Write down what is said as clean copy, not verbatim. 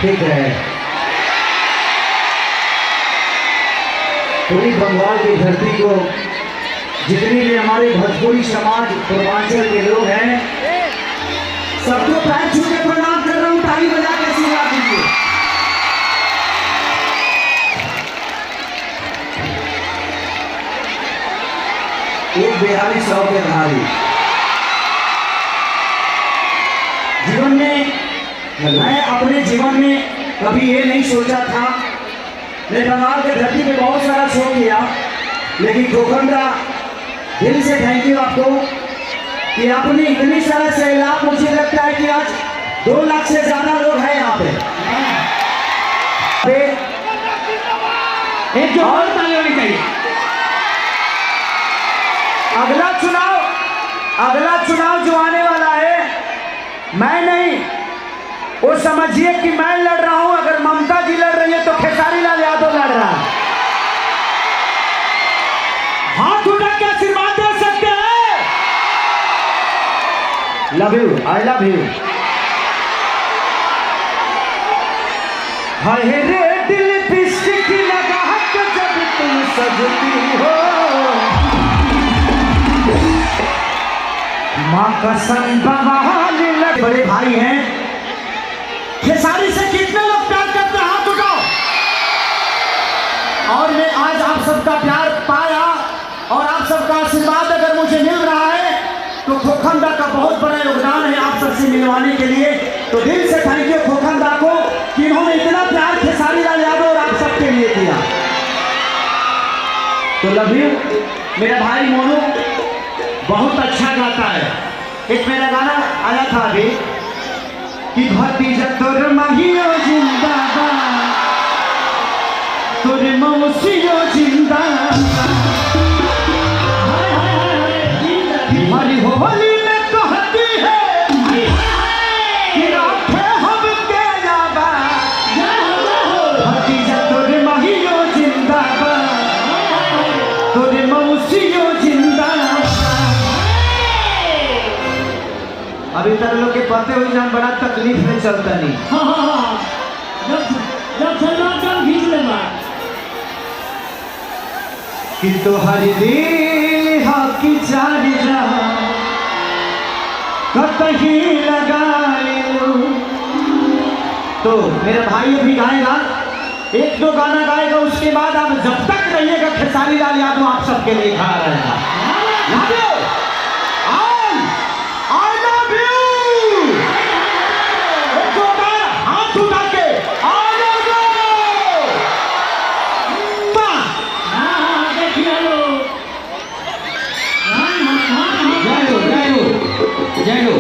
ठीक है। पूरी बंगाल की धरती को जितनी भी हमारे भोजपुरी समाज पूर्वांचल के लोग हैं सबको पैर छू के प्रणाम कर रहा हूँ। ताली बजा के आशीर्वाद दीजिए। एक बिहारी 100 के भारी। जीवन में मैं अपने जीवन में कभी ये नहीं सोचा था। मैं बंगाल के धरती पे बहुत सारा शो किया, लेकिन गोखंडा दिल से थैंक यू आपको कि आपने इतनी सारा सैलाब, मुझे लगता है कि आज 2 लाख से ज्यादा लोग हैं यहाँ पे। एक जो और ताली होनी चाहिए। अगला चुनाव जो आने वाला है, मैं नहीं, वो समझिए कि मैं लड़ रहा हूं। अगर ममता जी लड़ रही है तो खेसारी लाल यादव लड़ रहा है। हाथ उठा के आशीर्वाद दे सकते हैं। Love you, I love you. हाय रे दिल लिपस्टिक लगा के जब तुम सजती हो, माँ कसम बहाने लग। बड़े भाई हैं, खेसारी से कितने लोग प्यार करते हैं? हाथ उठाओ। और मैं आज आप सबका प्यार पाया और आप सबका आशीर्वाद अगर मुझे मिल रहा है तो खोखंदा का बहुत बड़ा योगदान है आप सबसे मिलवाने के लिए। तो दिल से थैंक यू खोखंदा को कि इन्होंने इतना प्यार खेसारी लाल यादव और आप सबके लिए किया। तो लव यू। मेरा भाई मोनू बहुत अच्छा गाता है। एक मेरा गाना आया था अभी कि भतीजा तोर माहियो जिंदाबाद, तोर मौसियो जिंदाबाद, हमारी होली में कहती है कि राखे हम के जाबाद, भतीजा तोर माहियो जिंदाबाद, तोर मौसियो जिंदाबाद। अभी तक लोग के पते हुए जान बड़ा तकलीफ में चलता नहीं। जब सलमान खींच लेगा कि तोहरी दिल की चार जहां कहीं लगाए। तो मेरा भाई अभी गाएगा, 1-2 गाना गाएगा, उसके बाद आप जब तक रहिएगा खेसारी लाल यादव आप सबके लिए खड़ा रहेगा। जय हो।